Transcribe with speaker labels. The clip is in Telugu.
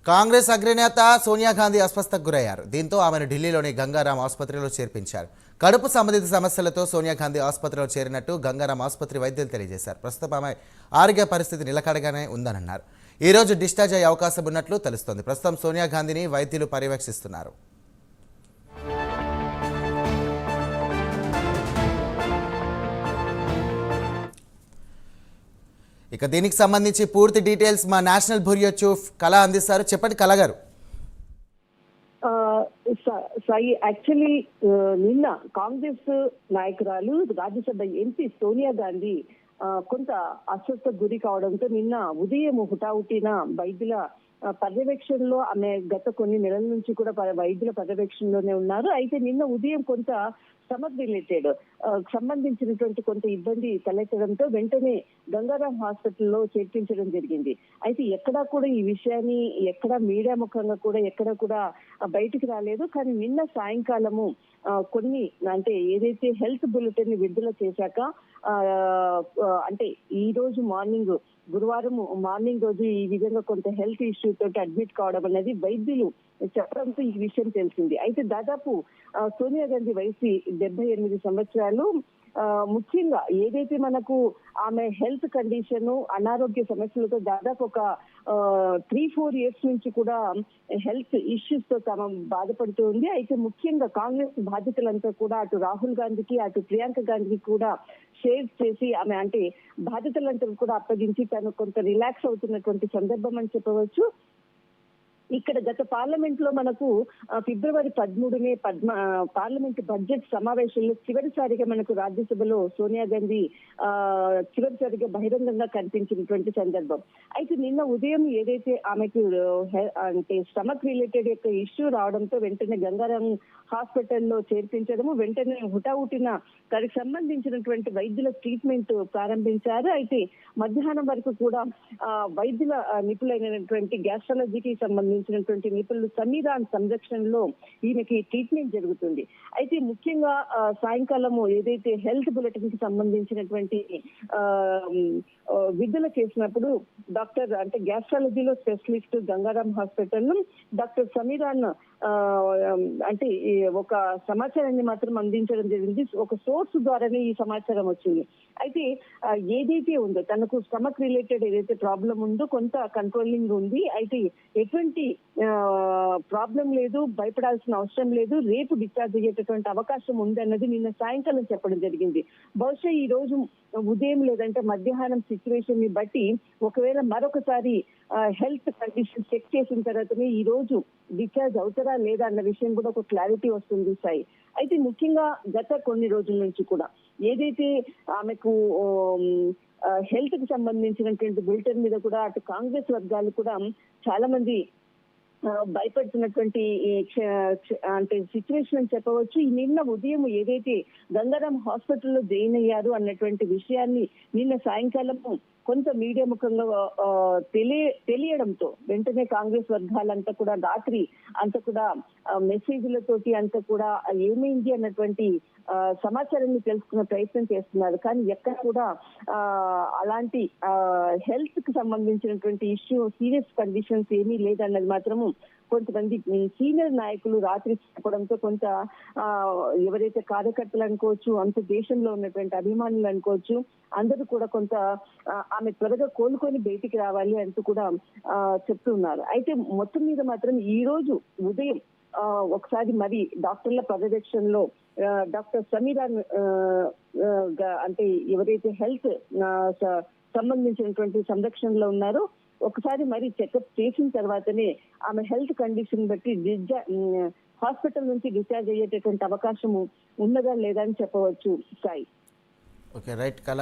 Speaker 1: కాంగ్రెస్ అగ్రనేత సోనియా గాంధీ అస్వస్థతకు గురయ్యారు. దీంతో ఆమెను ఢిల్లీలోని గంగారాం ఆసుపత్రిలో చేర్పించారు. కడుపు సంబంధిత సమస్యలతో సోనియా గాంధీ ఆసుపత్రిలో చేరినట్టు గంగారాం ఆసుపత్రి వైద్యులు తెలియజేశారు. ప్రస్తుతం ఆమె ఆరోగ్య పరిస్థితి నిలకడగానే ఉందన్నారు. ఈ రోజు డిశ్చార్జ్ అయ్యే అవకాశం ఉన్నట్లు తెలుస్తోంది. ప్రస్తుతం సోనియా గాంధీని వైద్యులు పర్యవేక్షిస్తున్నారు. ఇక దీనికి సంబంధించి పూర్తి డీటెయిల్స్ మా నేషనల్ బ్యూరో చీఫ్ కళ అందిస్తారు. చెప్పండి కళ గారు.
Speaker 2: సాయి, యాక్చువల్లీ నిన్న కాంగ్రెస్ నాయకురాలు రాజ్యసభ ఎంపీ సోనియా గాంధీ కొంత అస్వస్థకు గురి కావడంతో నిన్న ఉదయం హుటాహుటిన వైద్యుల పర్యవేక్షణలో ఆమె గత కొన్ని నెలల నుంచి కూడా వైద్యుల పర్యవేక్షణలోనే ఉన్నారు. అయితే నిన్న ఉదయం కొంత స్టమక్ రిలేటెడ్ సంబంధించినటువంటి కొంత ఇబ్బంది తలెత్తడంతో వెంటనే గంగారాం హాస్పిటల్లో చేర్పించడం జరిగింది. అయితే ఎక్కడా కూడా ఈ విషయాన్ని మీడియా ముఖంగా కూడా ఎక్కడ కూడా బయటికి రాలేదు. కానీ నిన్న సాయంకాలము కొన్ని అంటే ఏదైతే హెల్త్ బులెటిన్ ని విడుదల చేశాక అంటే ఈ రోజు మార్నింగ్ గురువారం మార్నింగ్ రోజు ఈ విధంగా కొంత హెల్త్ ఇష్యూ తోటి అడ్మిట్ కావడం అనేది వైద్యులు చెప్పడంతో ఈ విషయం తెలిసింది. అయితే దాదాపు సోనియా గాంధీ వయసు 78 సంవత్సరాలు. ముఖ్యంగా ఏదైతే మనకు ఆమె హెల్త్ కండిషన్ అనారోగ్య సమస్యలతో దాదాపు ఒక 3-4 ఇయర్స్ నుంచి కూడా హెల్త్ ఇష్యూస్ తో తాము బాధపడుతూ ఉంది. అయితే ముఖ్యంగా కాంగ్రెస్ బాధ్యతలంతా కూడా అటు రాహుల్ గాంధీకి అటు ప్రియాంక గాంధీకి కూడా షేర్ చేసి ఆమె అంటే బాధ్యతలంతా కూడా అప్పగించి తను కొంత రిలాక్స్ అవుతున్నటువంటి సందర్భం అని చెప్పవచ్చు. ఇక్కడ గత పార్లమెంట్ లో మనకు ఫిబ్రవరి 13నే పార్లమెంట్ బడ్జెట్ సమావేశంలో చివరిసారిగా మనకు రాజ్యసభలో సోనియా గాంధీ చివరిసారిగా బహిరంగంగా కనిపించినటువంటి సందర్భం. అయితే నిన్న ఉదయం ఏదైతే ఆమెకు అంటే స్టమక్ రిలేటెడ్ యొక్క ఇష్యూ రావడంతో వెంటనే గంగారాం హాస్పిటల్లో చేర్పించడము, వెంటనే హుటాహుటిన దానికి సంబంధించినటువంటి వైద్యుల ట్రీట్మెంట్ ప్రారంభించారు. అయితే మధ్యాహ్నం వరకు కూడా వైద్యుల నిపుణులైనటువంటి గ్యాస్ట్రాలజీకి సంబంధించినటువంటి నిపుణులు సమీరాన్ సంరక్షణలో ఈయనకి ట్రీట్మెంట్ జరుగుతుంది. అయితే ముఖ్యంగా సాయంకాలము ఏదైతే హెల్త్ బులెటిన్ కి సంబంధించినటువంటి విడుదల చేసినప్పుడు డాక్టర్ అంటే గ్యాస్ట్రాలజీలో స్పెషలిస్ట్ గంగారాం హాస్పిటల్ డాక్టర్ సమీరాన్ అంటే ఒక సమాచారాన్ని మాత్రం అందించడం జరిగింది. ఒక సోర్స్ ద్వారానే ఈ సమాచారం వచ్చింది. అయితే ఏదైతే ఉందో తనకు స్టమక్ రిలేటెడ్ ఏదైతే ప్రాబ్లం ఉందో కొంత కంట్రోలింగ్ ఉంది. అయితే ఎటువంటి ప్రాబ్లం లేదు, భయపడాల్సిన అవసరం లేదు, రేపు డిశ్చార్జ్ అయ్యేటటువంటి అవకాశం ఉంది అన్నది నిన్న సాయంకాలం చెప్పడం జరిగింది. బహుశా ఈ రోజు ఉదయం లేదంటే మధ్యాహ్నం సిచ్యువేషన్ ని బట్టి ఒకవేళ మరొకసారి హెల్త్ కండిషన్ చెక్ చేసిన తర్వాతనే ఈ రోజు డిశ్చార్జ్ అవుతారా లేదా అన్న విషయం కూడా ఒక క్లారిటీ వస్తుంది సాయి. అయితే ముఖ్యంగా గత కొన్ని రోజుల నుంచి కూడా ఏదైతే ఆమెకు హెల్త్ కి సంబంధించినటువంటి బులెటిన్ మీద కూడా అటు కాంగ్రెస్ వర్గాలు కూడా చాలా మంది భయపడుతున్నటువంటి అంటే సిచ్యువేషన్ అని చెప్పవచ్చు. నిన్న ఉదయం ఏదైతే గంగారాం హాస్పిటల్లో జాయిన్ అయ్యారు అన్నటువంటి విషయాన్ని నిన్న సాయంకాలము కొంత మీడియా ముఖంగా తెలియడంతో వెంటనే కాంగ్రెస్ వర్గాలంతా కూడా రాత్రి అంతా కూడా మెసేజ్లతోటి అంతా కూడా ఏమైంది అన్నటువంటి సమాచారాన్ని తెలుసుకునే ప్రయత్నం చేస్తున్నారు. కానీ ఎక్కడ కూడా అలాంటి హెల్త్ కి సంబంధించినటువంటి ఇష్యూ సీరియస్ కండిషన్స్ ఏమీ లేదన్నది మాత్రము కొంతమంది సీనియర్ నాయకులు రాత్రి చెప్పడంతో కొంత ఎవరైతే కార్యకర్తలు అనుకోవచ్చు, అంత దేశంలో ఉన్నటువంటి అభిమానులు అనుకోవచ్చు, అందరూ కూడా కొంత ఆమె త్వరగా కోలుకొని బయటికి రావాలి అంటూ కూడా చెప్తున్నారు. అయితే మొత్తం మీద మాత్రం ఈ రోజు ఉదయం ఒకసారి మరి డాక్టర్ల పర్యవేక్షణలో డాక్టర్ సమీరాన్ అంటే ఎవరైతే హెల్త్ సంబంధించినటువంటి సంరక్షణలో ఉన్నారో ఒకసారి మరి చెకప్ చేసిన తర్వాతనే ఆమె హెల్త్ కండిషన్ బట్టి హాస్పిటల్ నుంచి డిశ్చార్జ్ అయ్యేటటువంటి అవకాశము ఉన్నదా లేదా అని చెప్పవచ్చు సాయి.
Speaker 1: ఓకే, రైట్ కళ.